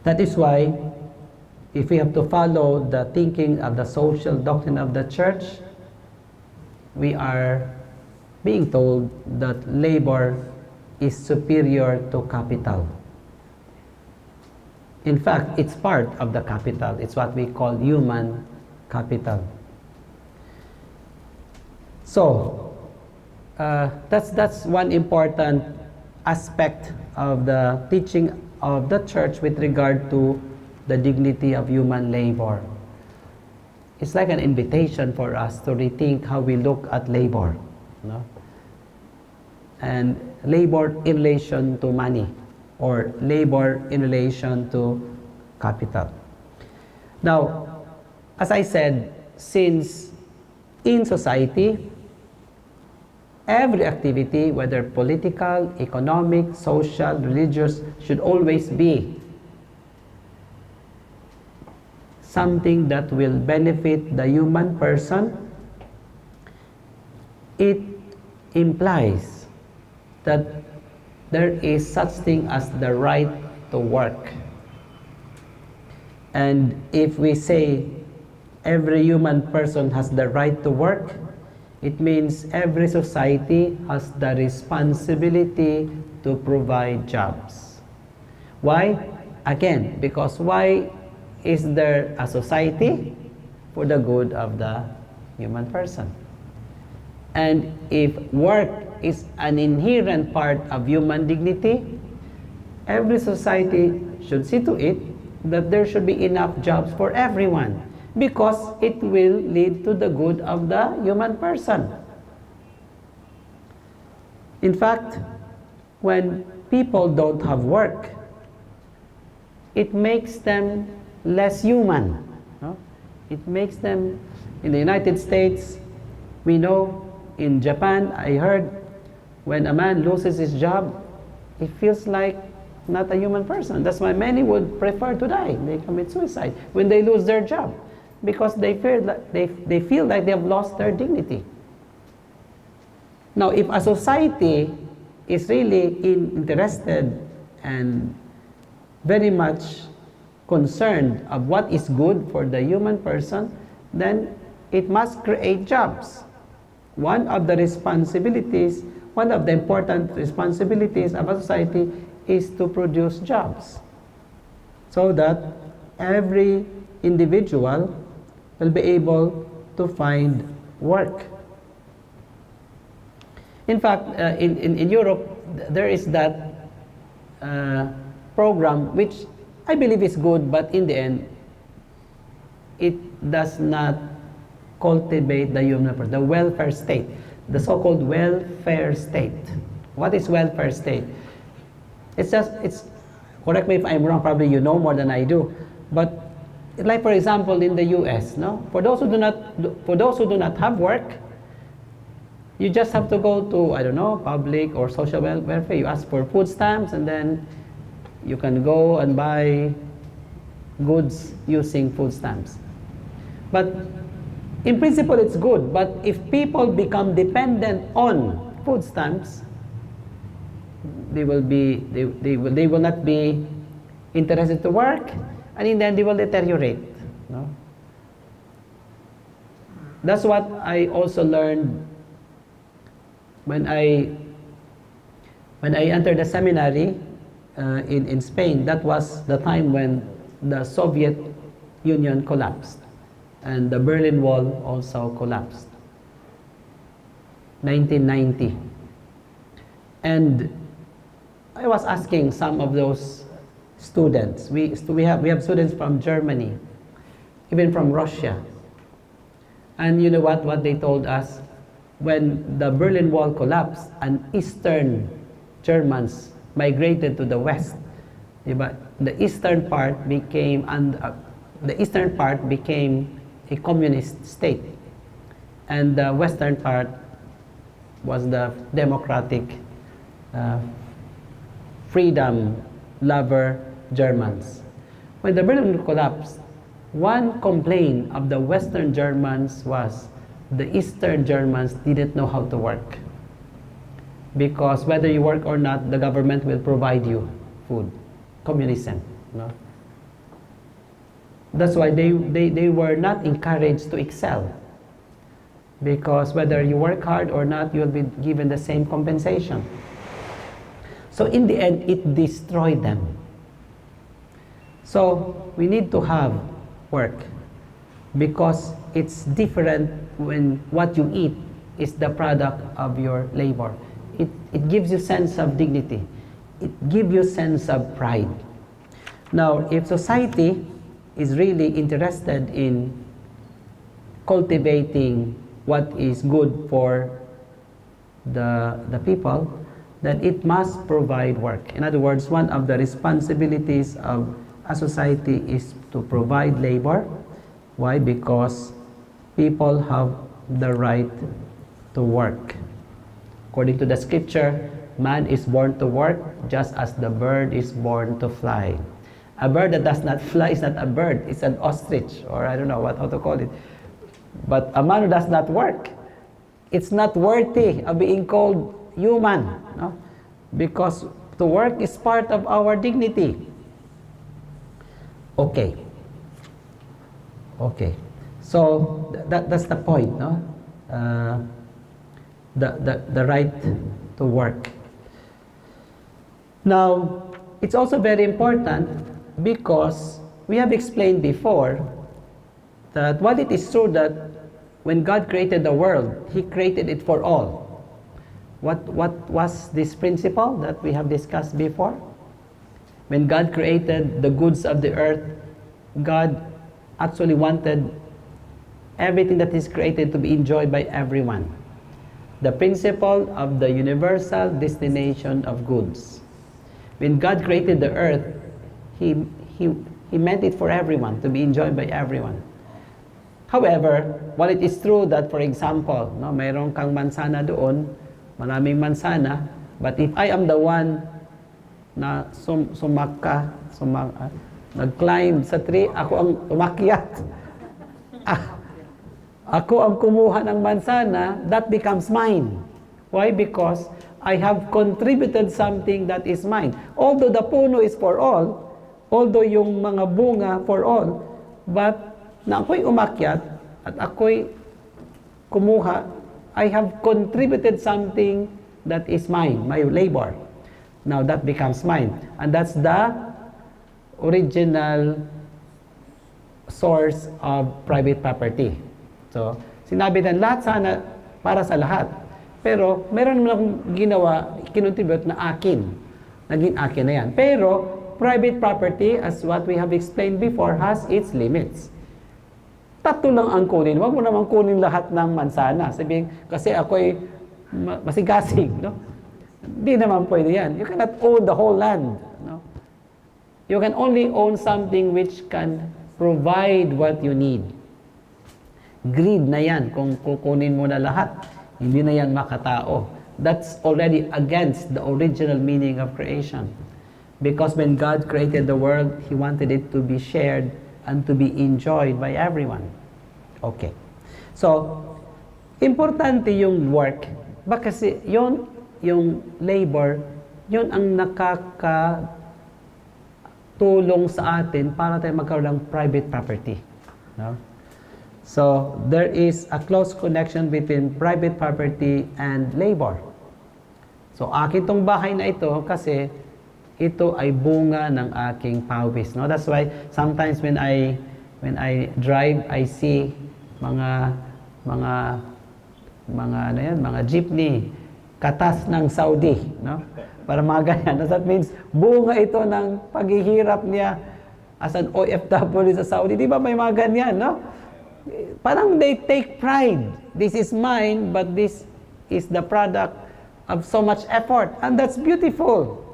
That is why, if we have to follow the thinking of the social doctrine of the church, we are being told that labor is superior to capital. In fact, it's part of the capital. It's what we call human capital. So, that's one important aspect of the teaching of the church with regard to the dignity of human labor. It's like an invitation for us to rethink how we look at labor, no? And labor in relation to money, or labor in relation to capital. Now, as I said, since in society, every activity, whether political, economic, social, religious, should always be something that will benefit the human person. It implies that there is such thing as the right to work. And if we say every human person has the right to work, it means every society has the responsibility to provide jobs. Why? Again, because why is there a society? For the good of the human person. And if work is an inherent part of human dignity, every society should see to it that there should be enough jobs for everyone, because it will lead to the good of the human person. In fact, when people don't have work, it makes them less human. No? It makes them, in the United States, we know, in Japan, I heard, when a man loses his job, he feels like not a human person. That's why many would prefer to die. They commit suicide when they lose their job, because they feel like they have lost their dignity. Now, if a society is really interested and very much concerned of what is good for the human person, then it must create jobs. One of the important responsibilities of a society is to produce jobs, so that every individual will be able to find work. In fact, in Europe, there is that program which I believe is good, but in the end, it does not cultivate the human person, the welfare state, the so-called welfare state. What is welfare state? It's correct me if I'm wrong, probably you know more than I do, but like, for example, in the US, no? For those who do not have work, you just have to go to, I don't know, public or social welfare. You ask for food stamps, and then you can go and buy goods using food stamps. But in principle, it's good. But if people become dependent on food stamps, they will not be interested to work, and in the end, they will deteriorate. No? That's what I also learned when I entered the seminary in Spain. That was the time when the Soviet Union collapsed, and the Berlin Wall also collapsed, 1990. And I was asking some of those students. We have students from Germany, even from Russia. And you know what they told us? When the Berlin Wall collapsed and Eastern Germans migrated to the West, the eastern part became a communist state, and the western part was the democratic, freedom lover Germans. When the Berlin Wall collapsed, one complaint of the Western Germans was the Eastern Germans didn't know how to work, because whether you work or not, the government will provide you food. Communism, no? That's why they were not encouraged to excel. Because whether you work hard or not, you'll be given the same compensation. So in the end, it destroyed them. So we need to have work because it's different when what you eat is the product of your labor. It gives you sense of dignity. It gives you sense of pride. Now, if society is really interested in cultivating what is good for the people, then it must provide work. In other words, one of the responsibilities of a society is to provide labor. Why? Because people have the right to work. According to the scripture, man is born to work just as the bird is born to fly. A bird that does not fly is not a bird, it's an ostrich, or I don't know how to call it. But a man who does not work, it's not worthy of being called human, no? Because to work is part of our dignity. Okay. So that's the point, no? The right to work. Now, it's also very important because we have explained before that while it is true that when God created the world, He created it for all. What was this principle that we have discussed before? When God created the goods of the earth, God actually wanted everything that is created to be enjoyed by everyone. The principle of the universal destination of goods. When God created the earth, He meant it for everyone, to be enjoyed by everyone. However, while it is true that, for example, no, mayroon kang mansana doon, maraming mansana, but if I am the one na nag-climb sa tree, ako ang umakyat. Ako ang kumuha ng mansana, that becomes mine. Why? Because I have contributed something that is mine. Although the puno is for all, although yung mga bunga for all, but na ako'y umakyat at ako'y kumuha, I have contributed something that is mine, my labor. Now that becomes mine. And that's the original source of private property. So, sinabi na lahat sana para sa lahat. Pero, meron naman akong ginawa, kinontribute na akin. Naging akin na yan. Pero, private property, as what we have explained before, has its limits. Tatlo lang ang kunin. Huwag mo naman kunin lahat ng mansana. Sabihin, kasi ako'y masigasig. No? Hindi naman pwede yan. You cannot own the whole land. No? You can only own something which can provide what you need. Greed na yan. Kung kukunin mo na lahat, hindi na yan makatao. That's already against the original meaning of creation. Because when God created the world, He wanted it to be shared and to be enjoyed by everyone. Okay. So, importante yung work. Bakit kasi yung labor, yun ang nakakatulong sa atin para tayo magkaroon ng private property. No? So, there is a close connection between private property and labor. So, akin tong bahay na ito kasi ito ay bunga ng aking pawis. No? That's why sometimes when I drive, I see mga jeepney, katas ng Saudi. No? Para mga ganyan. That means, bunga ito ng paghihirap niya as an OFW sa Saudi. Di ba may mga ganyan, no? Parang they take pride. This is mine, but this is the product of so much effort. And that's beautiful.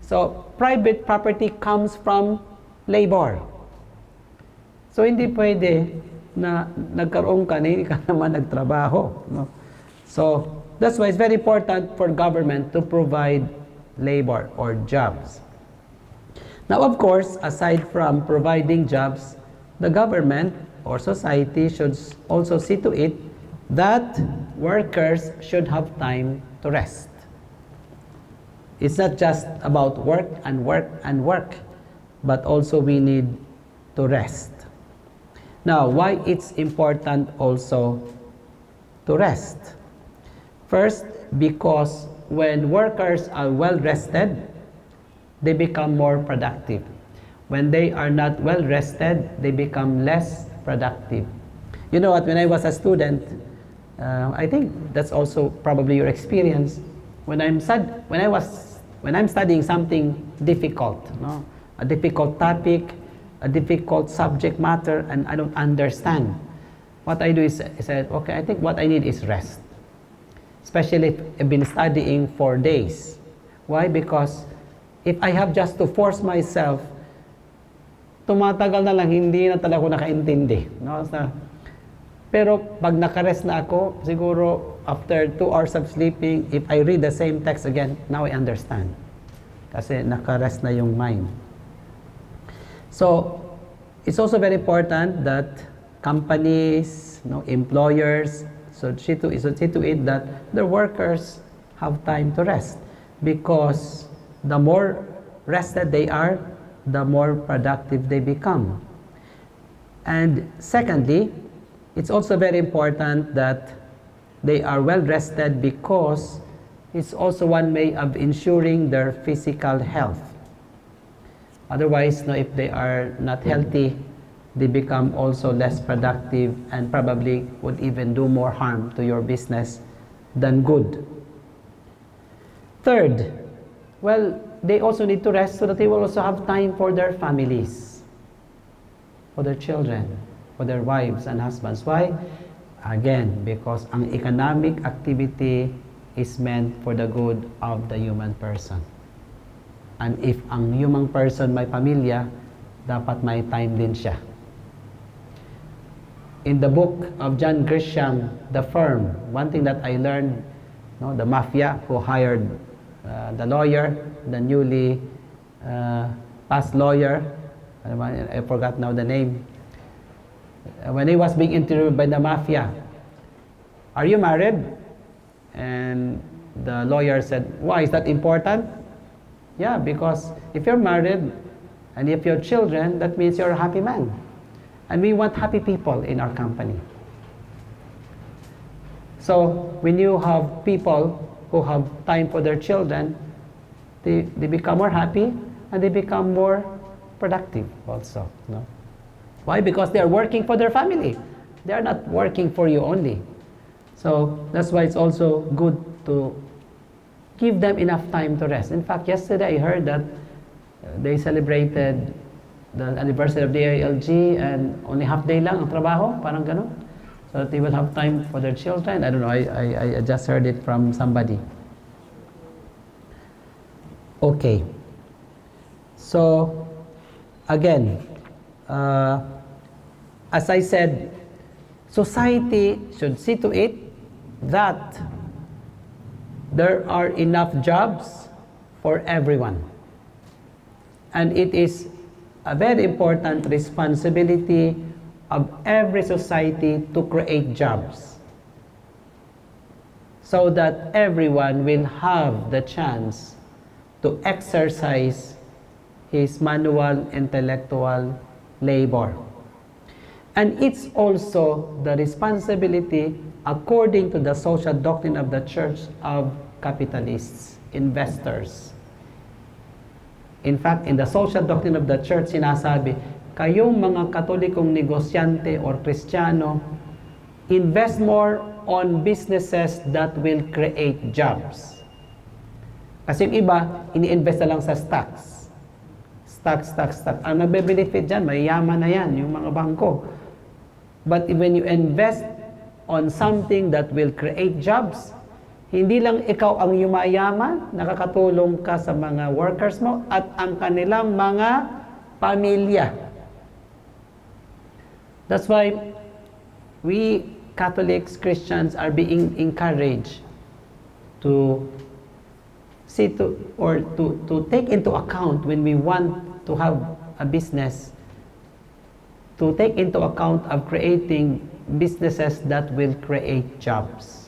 So, private property comes from labor. So, hindi pwede na nagkaroon ka na hindi ka naman nagtrabaho. No? So, that's why it's very important for government to provide labor or jobs. Now, of course, aside from providing jobs, the government or society should also see to it that workers should have time to rest. It's not just about work and work and work, but also we need to rest. Now, why it's important also to rest? First, because when workers are well rested, they become more productive. When they are not well rested, they become less productive. You know what, when I was a student, I think that's also probably your experience. When I'm studying something difficult, no? A difficult topic, a difficult subject matter, and I don't understand, what I do is I said, okay, I think what I need is rest. Especially if I've been studying for days. Why? Because if I have just to force myself, tumatagal na lang, hindi na talaga ako nakaintindi. No? Pero pag nakarest na ako, siguro after 2 hours of sleeping, if I read the same text again, now I understand. Kasi nakarest na yung mind. So, it's also very important that companies, employers, should see to it that their workers have time to rest. Because the more rested they are, the more productive they become. And secondly, it's also very important that they are well rested because it's also one way of ensuring their physical health. Otherwise, if they are not healthy, they become also less productive and probably would even do more harm to your business than good. Third, well, they also need to rest so that they will also have time for their families, for their children, for their wives and husbands. Why? Again, because ang economic activity is meant for the good of the human person. And if ang human person may pamilya, dapat may time din siya. In the book of John Grisham, The Firm, one thing that I learned, the mafia who hired the lawyer, the newly passed lawyer, I forgot now the name. When he was being interviewed by the mafia, "Are you married?" And the lawyer said, "Why, is that important?" "Yeah, because if you're married and if you have children, that means you're a happy man. And we want happy people in our company." So when you have people who have time for their children, they become more happy and they become more productive also. No? Why? Because they are working for their family. They are not working for you only. So that's why it's also good to give them enough time to rest. In fact, yesterday I heard that they celebrated the anniversary of the AILG and only half day lang ang trabaho, parang gano'n. So that they will have time for their children. I don't know, I just heard it from somebody. Okay. So, again, as I said, society should see to it that there are enough jobs for everyone. And it is a very important responsibility of every society to create jobs so that everyone will have the chance to exercise his manual intellectual labor. And it's also the responsibility, according to the social doctrine of the Church, of capitalists, investors. In fact, in the social doctrine of the Church, sinasabi, kayong mga Katolikong negosyante or Kristiyano, invest more on businesses that will create jobs. Kasi yung iba, ini-invest na lang sa stocks. Stocks. Ang nagbe-benefit dyan, mayayaman na yan, yung mga bangko. But when you invest on something that will create jobs, hindi lang ikaw ang yumayaman, nakakatulong ka sa mga workers mo at ang kanilang mga pamilya. That's why we Catholics, Christians are being encouraged to see to take into account when we want to have a business, to take into account of creating businesses that will create jobs.